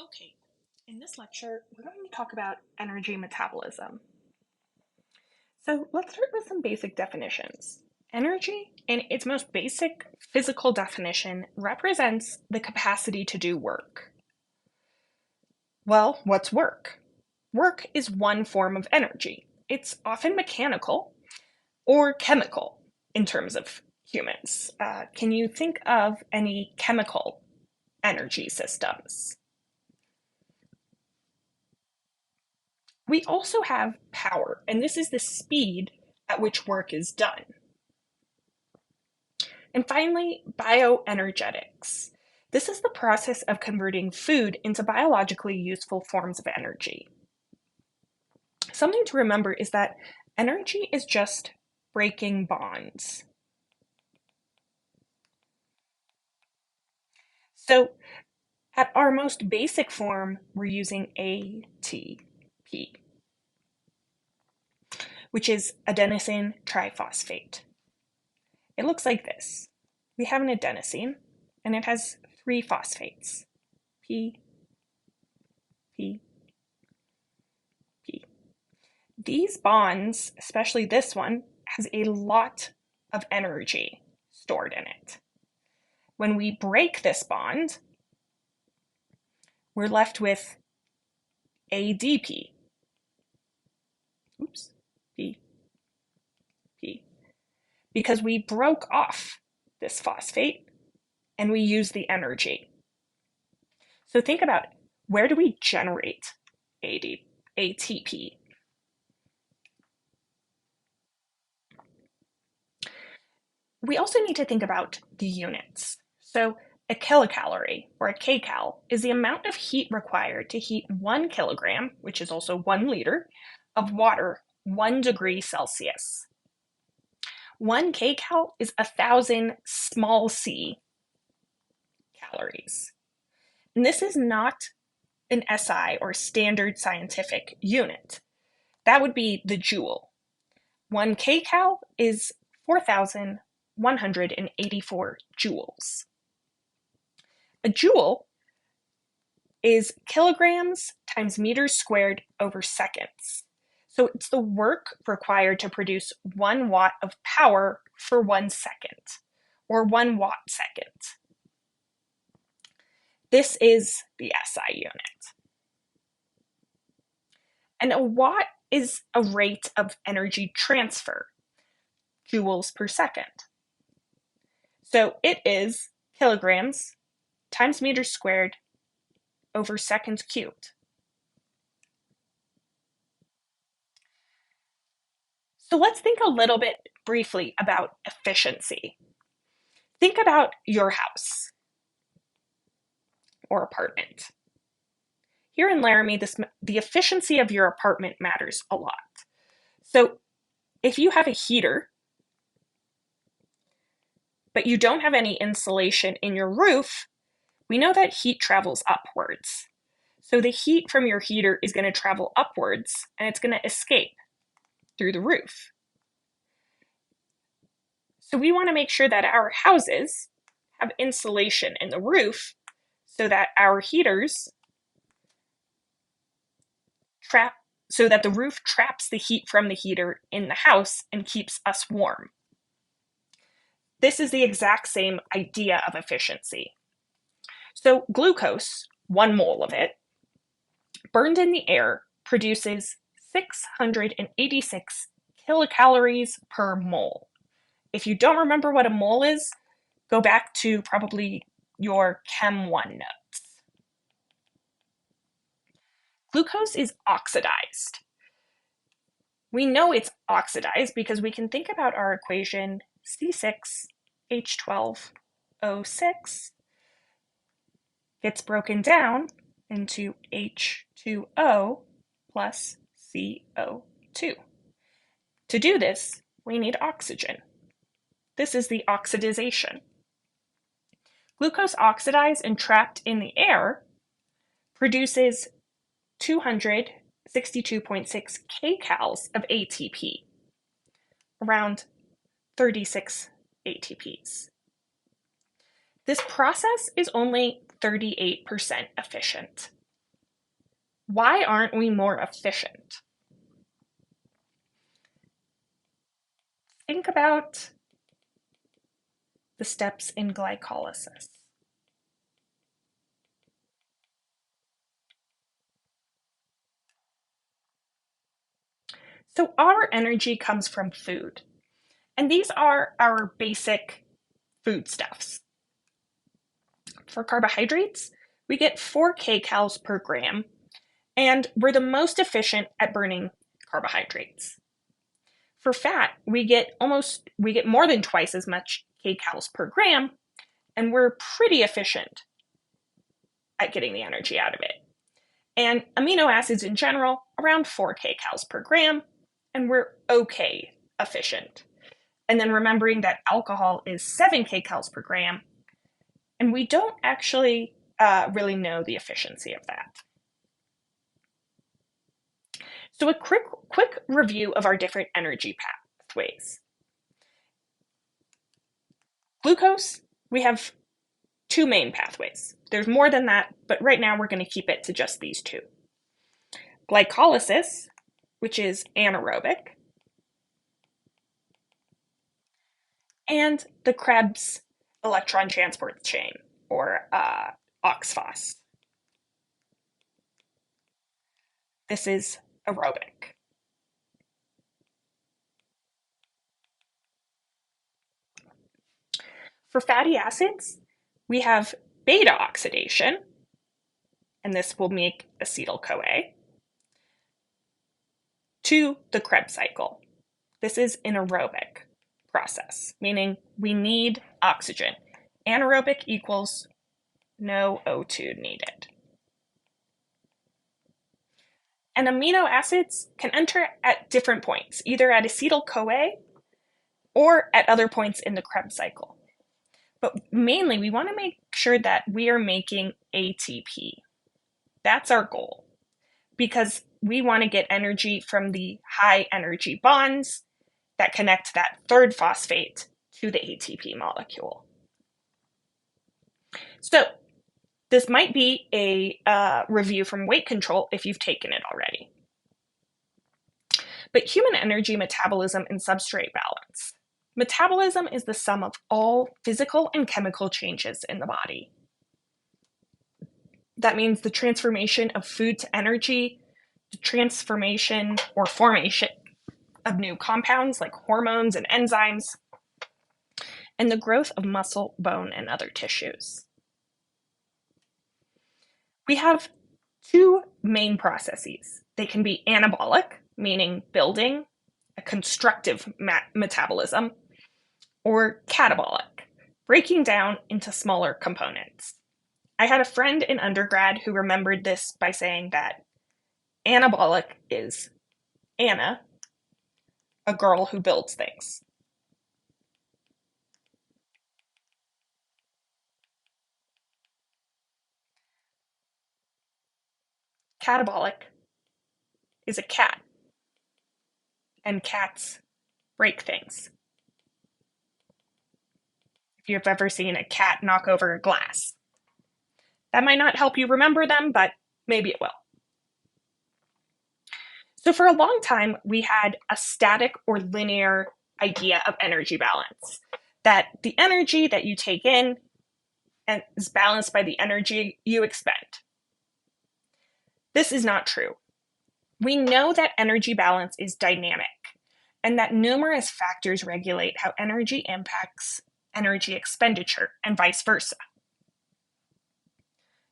Okay, in this lecture, we're going to talk about energy metabolism. So let's start with some basic definitions. Energy, in its most basic physical definition, represents the capacity to do work. Well, what's work? Work is one form of energy. It's often mechanical or chemical in terms of humans. Can you think of any chemical energy systems? We also have power, and this is the speed at which work is done. And finally, bioenergetics. This is the process of converting food into biologically useful forms of energy. Something to remember is that energy is just breaking bonds. So at our most basic form, we're using ATP, which is adenosine triphosphate. It looks like this. We have an adenosine, and it has three phosphates, P, P, P. These bonds, especially this one, has a lot of energy stored in it. When we break this bond, we're left with ADP. Oops, P, P. Because we broke off this phosphate and we use the energy. So think about, where do we generate ATP? We also need to think about the units. So a kilocalorie, or a kcal, is the amount of heat required to heat 1 kilogram, which is also 1 liter, of water 1 degree Celsius. 1 kcal is 1,000 small c calories. And this is not an SI, or standard scientific unit. That would be the joule. 1 kcal is 4,184 joules. A joule is kilograms times meters squared over seconds. So it's the work required to produce 1 watt of power for 1 second, or 1 watt second. This is the SI unit. And a watt is a rate of energy transfer, joules per second. So it is kilograms times meters squared over seconds cubed. So let's think a little bit briefly about efficiency. Think about your house or apartment. Here in Laramie, the efficiency of your apartment matters a lot. So if you have a heater, but you don't have any insulation in your roof, we know that heat travels upwards. So the heat from your heater is going to travel upwards, and it's going to escape through the roof. So we want to make sure that our houses have insulation in the roof so that our heaters so that the roof traps the heat from the heater in the house and keeps us warm. This is the exact same idea of efficiency. So glucose, 1 mole of it, burned in the air produces 686 kilocalories per mole. If you don't remember what a mole is, go back to probably your Chem 1 notes. Glucose is oxidized. We know it's oxidized because we can think about our equation C6H12O6 gets broken down into H2O plus CO2. To do this, we need oxygen. This is the oxidization. Glucose oxidized and trapped in the air produces 262.6 kcals of ATP, around 36 ATPs. This process is only 38% efficient. Why aren't we more efficient? Think about the steps in glycolysis. So our energy comes from food, and these are our basic foodstuffs. For carbohydrates, we get 4 kcals per gram, and we're the most efficient at burning carbohydrates. For fat, we get more than twice as much kcals per gram, and we're pretty efficient at getting the energy out of it. And amino acids in general, around 4 kcals per gram, and we're okay efficient. And then remembering that alcohol is 7 kcals per gram, and we don't actually really know the efficiency of that. So a quick review of our different energy pathways. Glucose, we have 2 main pathways. There's more than that, but right now we're going to keep it to just these 2. Glycolysis, which is anaerobic, and the Krebs electron transport chain, or OXPHOS. This is aerobic. For fatty acids, we have beta oxidation, and this will make acetyl-CoA, to the Krebs cycle. This is an aerobic process, meaning we need oxygen. Anaerobic equals no O2 needed. And amino acids can enter at different points, either at acetyl-CoA or at other points in the Krebs cycle. But mainly, we want to make sure that we are making ATP. That's our goal, because we want to get energy from the high energy bonds that connect that third phosphate to the ATP molecule. So this might be a review from weight control if you've taken it already. But human energy metabolism and substrate balance. Metabolism is the sum of all physical and chemical changes in the body. That means the transformation of food to energy, the transformation or formation of new compounds like hormones and enzymes, and the growth of muscle, bone, and other tissues. We have 2 main processes. They can be anabolic, meaning building, a constructive metabolism, or catabolic, breaking down into smaller components. I had a friend in undergrad who remembered this by saying that anabolic is Anna, a girl who builds things. Catabolic is a cat, and cats break things. If you've ever seen a cat knock over a glass. That might not help you remember them, but maybe it will. So for a long time, we had a static or linear idea of energy balance, that the energy that you take in is balanced by the energy you expend. This is not true. We know that energy balance is dynamic, and that numerous factors regulate how energy impacts energy expenditure and vice versa.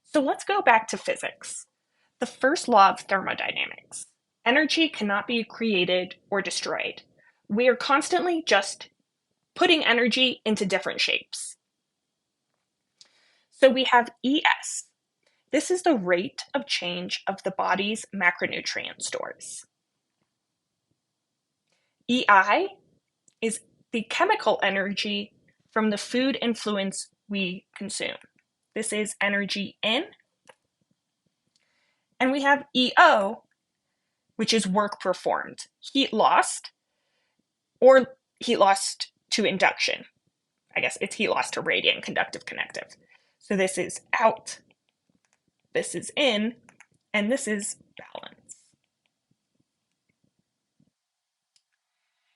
So let's go back to physics. The first law of thermodynamics. Energy cannot be created or destroyed. We are constantly just putting energy into different shapes. So we have ES. This is the rate of change of the body's macronutrient stores. EI is the chemical energy from the food and fluids we consume. This is energy in. And we have EO, which is work performed, heat lost, or heat lost to induction. I guess it's heat lost to radiant, conductive, connective. So this is out, this is in, and this is balance.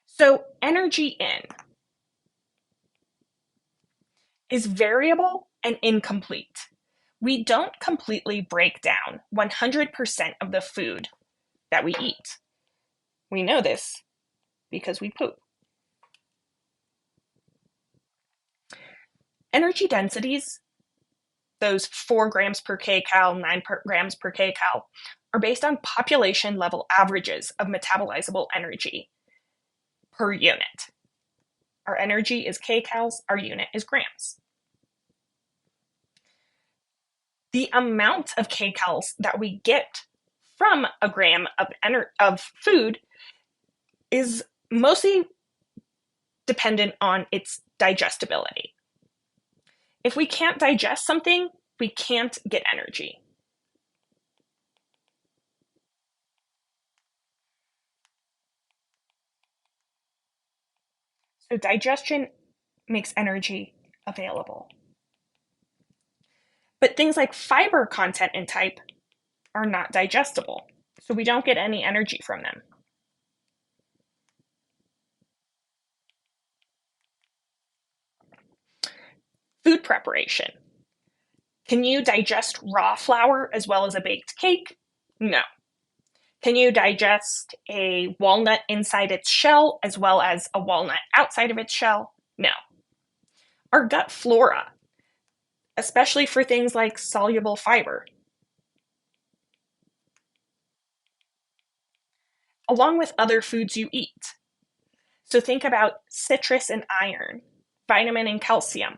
So energy in is variable and incomplete. We don't completely break down 100% of the food that we eat. We know this because we poop. Energy densities, those 4 grams per kcal, 9 grams per kcal, are based on population level averages of metabolizable energy per unit. Our energy is kcals, our unit is grams. The amount of kcals that we get from a gram of food is mostly dependent on its digestibility. If we can't digest something, we can't get energy. So digestion makes energy available. But things like fiber content and type are not digestible, so we don't get any energy from them. Food preparation. Can you digest raw flour as well as a baked cake? No. Can you digest a walnut inside its shell as well as a walnut outside of its shell? No. Our gut flora, especially for things like soluble fiber, along with other foods you eat. So think about citrus and iron, vitamin and calcium,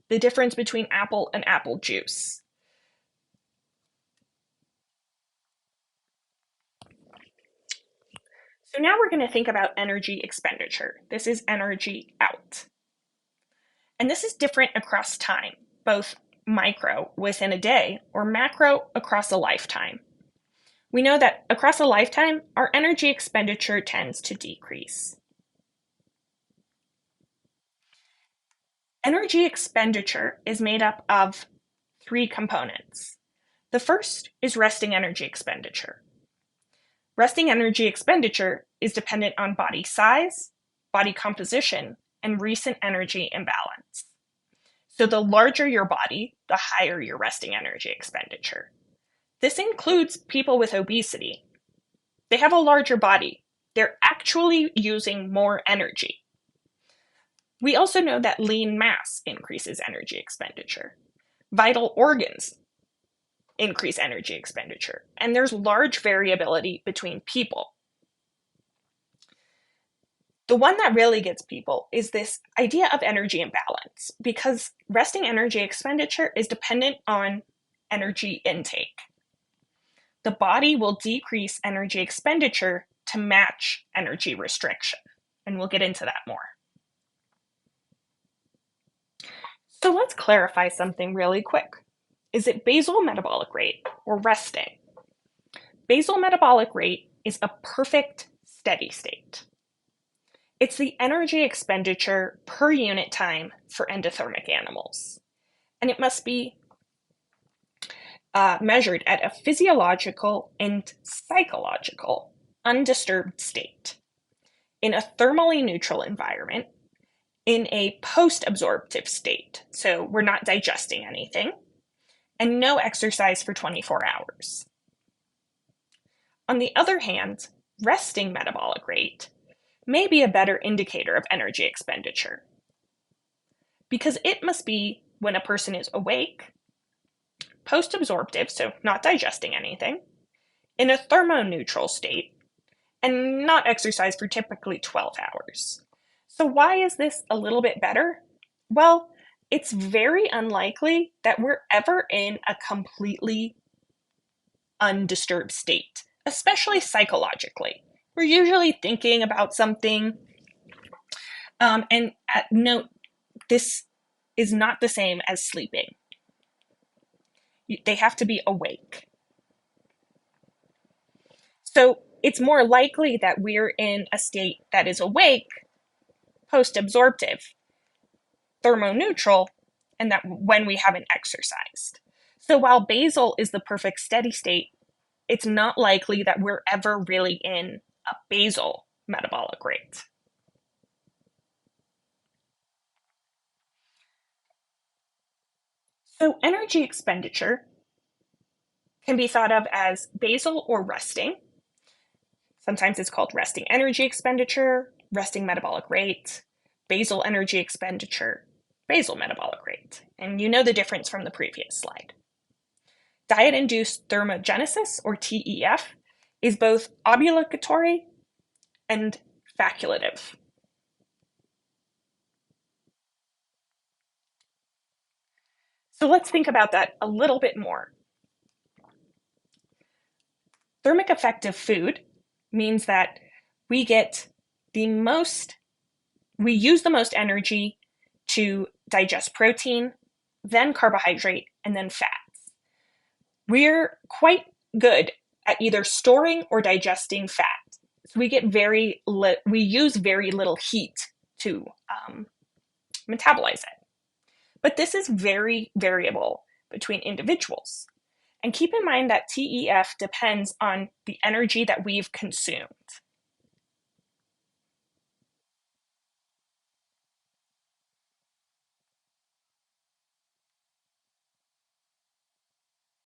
the difference between apple and apple juice. So now we're going to think about energy expenditure. This is energy out. And this is different across time, both micro within a day or macro across a lifetime. We know that across a lifetime, our energy expenditure tends to decrease. Energy expenditure is made up of 3 components. The first is resting energy expenditure. Resting energy expenditure is dependent on body size, body composition, and recent energy imbalance. So the larger your body, the higher your resting energy expenditure. This includes people with obesity. They have a larger body. They're actually using more energy. We also know that lean mass increases energy expenditure. Vital organs increase energy expenditure, and there's large variability between people. The one that really gets people is this idea of energy imbalance, because resting energy expenditure is dependent on energy intake. The body will decrease energy expenditure to match energy restriction, and we'll get into that more. So let's clarify something really quick. Is it basal metabolic rate or resting? Basal metabolic rate is a perfect steady state. It's the energy expenditure per unit time for endothermic animals, and it must be measured at a physiological and psychological undisturbed state in a thermally neutral environment, in a post-absorptive state, so we're not digesting anything, and no exercise for 24 hours. On the other hand, resting metabolic rate may be a better indicator of energy expenditure, because it must be when a person is awake, post-absorptive, so not digesting anything, in a thermoneutral state, and not exercise for typically 12 hours. So why is this a little bit better? Well, it's very unlikely that we're ever in a completely undisturbed state, especially psychologically. We're usually thinking about something, and note, this is not the same as sleeping. They have to be awake. So it's more likely that we're in a state that is awake, post-absorptive, thermoneutral, and that when we haven't exercised. So while basal is the perfect steady state, it's not likely that we're ever really in a basal metabolic rate. So energy expenditure can be thought of as basal or resting. Sometimes it's called resting energy expenditure, resting metabolic rate, basal energy expenditure, basal metabolic rate. And you know the difference from the previous slide. Diet-induced thermogenesis, or TEF, is both obligatory and facultative. So let's think about that a little bit more. Thermic effective food means that we get the most, we use the most energy to digest protein, then carbohydrate, and then fats. We're quite good at either storing or digesting fat. So we use very little heat to metabolize it. But this is very variable between individuals. And keep in mind that TEF depends on the energy that we've consumed.